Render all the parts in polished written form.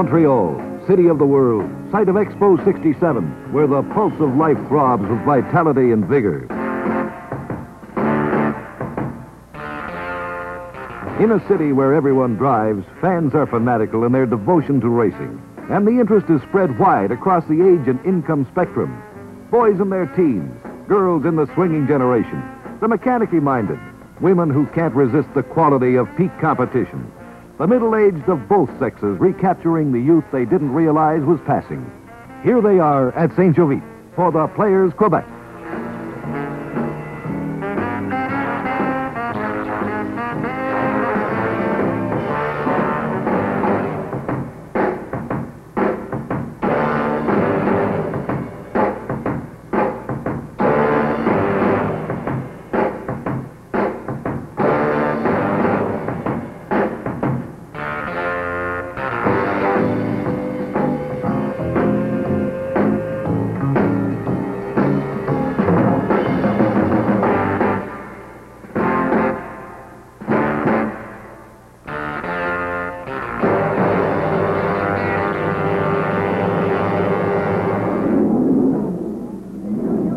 Montreal, city of the world, site of Expo 67, where the pulse of life throbs with vitality and vigor. In a city where everyone drives, fans are fanatical in their devotion to racing, and the interest is spread wide across the age and income spectrum. Boys in their teens, girls in the swinging generation, the mechanically minded, women who can't resist the quality of peak competition, the middle-aged of both sexes recapturing the youth they didn't realize was passing. Here they are at St.Jovite for the Players Quebec.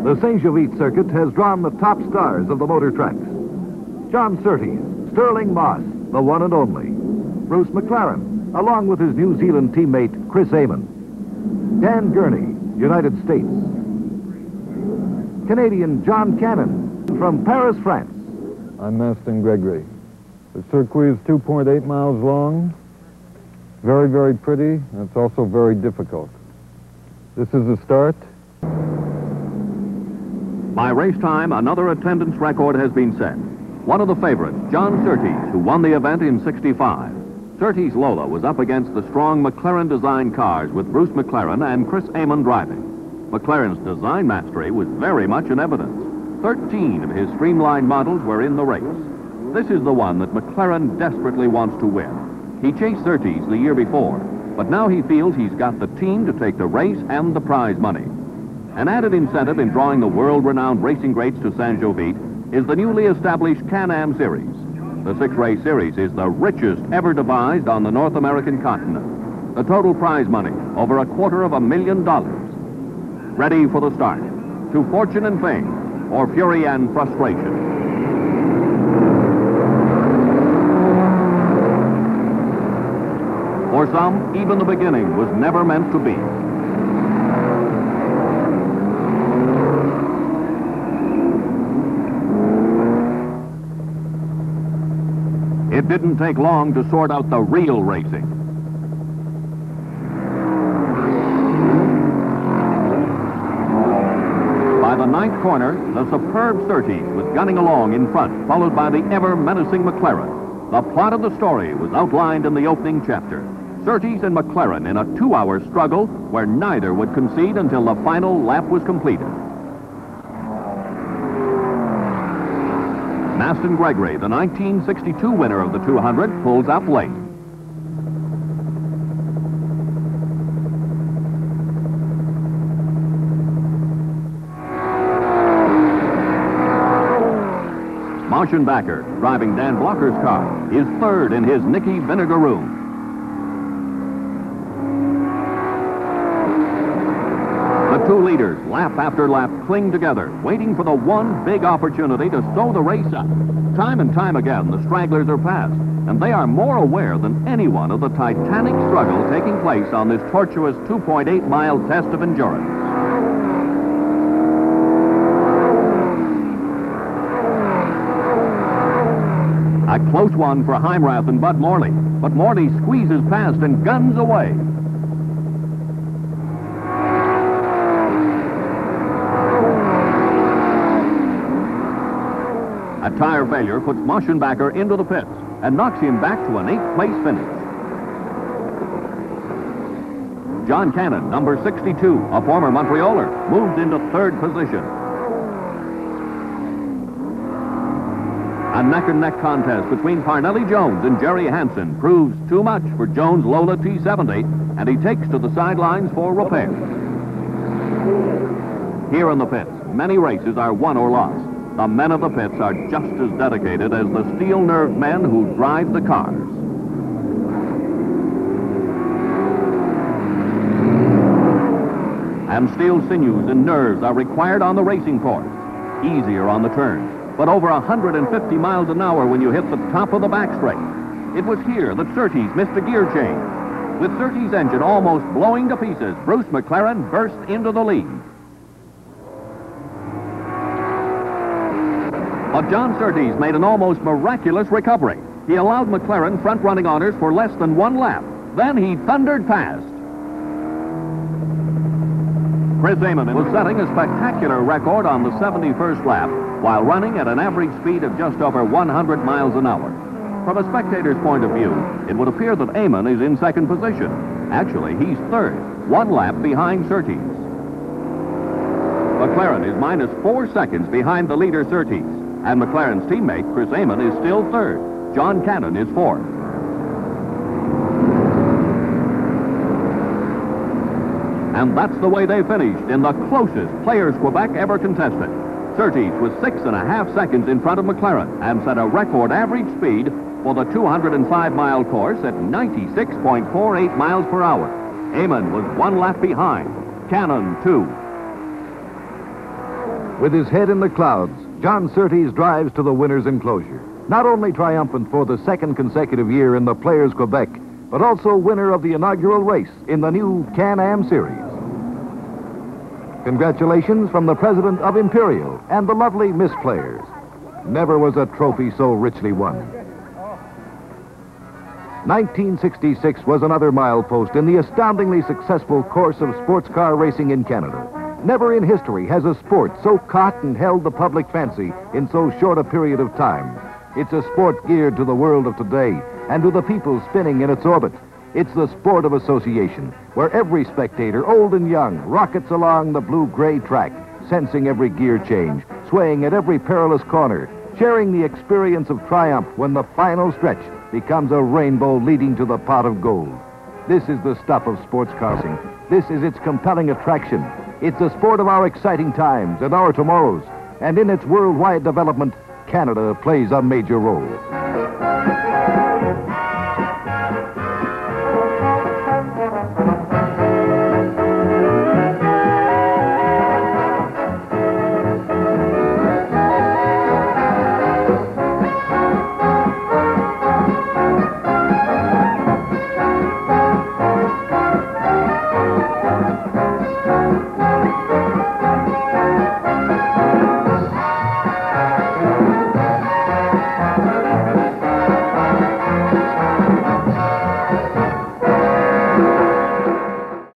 The St.Jovite circuit has drawn the top stars of the motor tracks. John Surtees, Sterling Moss, the one and only. Bruce McLaren, along with his New Zealand teammate, Chris Amon. Dan Gurney, United States. Canadian John Cannon from Paris, France. I'm Maston Gregory. The circuit is 2.8 miles long. Very, very pretty, and it's also very difficult. This is the start. By race time, another attendance record has been set. One of the favorites, John Surtees, who won the event in '65. Surtees' Lola was up against the strong McLaren-designed cars with Bruce McLaren and Chris Amon driving. McLaren's design mastery was very much in evidence. 13 of his streamlined models were in the race. This is the one that McLaren desperately wants to win. He chased Surtees the year before, but now he feels he's got the team to take the race and the prize money. An added incentive in drawing the world-renowned racing greats to St.Jovite is the newly established Can-Am Series. The six-race series is the richest ever devised on the North American continent. The total prize money, over $250,000. Ready for the start. To fortune and fame, or fury and frustration. For some, even the beginning was never meant to be. It didn't take long to sort out the real racing. By the ninth corner, the superb Surtees was gunning along in front, followed by the ever-menacing McLaren. The plot of the story was outlined in the opening chapter. Surtees and McLaren in a 2-hour struggle where neither would concede until the final lap was completed. Maston Gregory, the 1962 winner of the 200, pulls up late. Marschenbacher, driving Dan Blocker's car, is third in his Nicky Vinegar Room. The two leaders, lap after lap, cling together, waiting for the one big opportunity to sew the race up. Time and time again, the stragglers are passed, and they are more aware than anyone of the titanic struggle taking place on this tortuous 2.8-mile test of endurance. A close one for Heimrath and Bud Morley, but Morley squeezes past and guns away. A tire failure puts Marschenbacher into the pits and knocks him back to an 8th-place finish. John Cannon, number 62, a former Montrealer, moved into 3rd position. A neck-and-neck contest between Parnelli Jones and Jerry Hansen proves too much for Jones' Lola T70, and he takes to the sidelines for repair. Here in the pits, many races are won or lost. The men of the pits are just as dedicated as the steel-nerved men who drive the cars. and steel sinews and nerves are required on the racing course. Easier on the turns, but over 150 miles an hour when you hit the top of the back straight. It was here that Surtees missed a gear change. With Surtees' engine almost blowing to pieces, Bruce McLaren burst into the lead. But John Surtees made an almost miraculous recovery. He allowed McLaren front-running honors for less than 1 lap. Then he thundered past. Chris Amon was setting a spectacular record on the 71st lap while running at an average speed of just over 100 miles an hour. From a spectator's point of view, it would appear that Amon is in second position. Actually, he's third, 1 lap behind Surtees. McLaren is minus 4 seconds behind the leader Surtees, and McLaren's teammate Chris Amon is still third. John Cannon is fourth. And that's the way they finished in the closest Players Quebec ever contested. Surtees was 6.5 seconds in front of McLaren and set a record average speed for the 205-mile course at 96.48 miles per hour. Amon was 1 lap behind. Cannon, 2. With his head in the clouds, John Surtees drives to the winner's enclosure. Not only triumphant for the 2nd consecutive year in the Players Quebec, but also winner of the inaugural race in the new Can-Am Series. Congratulations from the president of Imperial and the lovely Miss Players. Never was a trophy so richly won. 1966 was another milepost in the astoundingly successful course of sports car racing in Canada. Never in history has a sport so caught and held the public fancy in so short a period of time. It's a sport geared to the world of today and to the people spinning in its orbit. It's the sport of association, where every spectator, old and young, rockets along the blue-gray track, sensing every gear change, swaying at every perilous corner, sharing the experience of triumph when the final stretch becomes a rainbow leading to the pot of gold. This is the stuff of sports car racing. This is its compelling attraction. It's the sport of our exciting times and our tomorrows. And in its worldwide development, Canada plays a major role.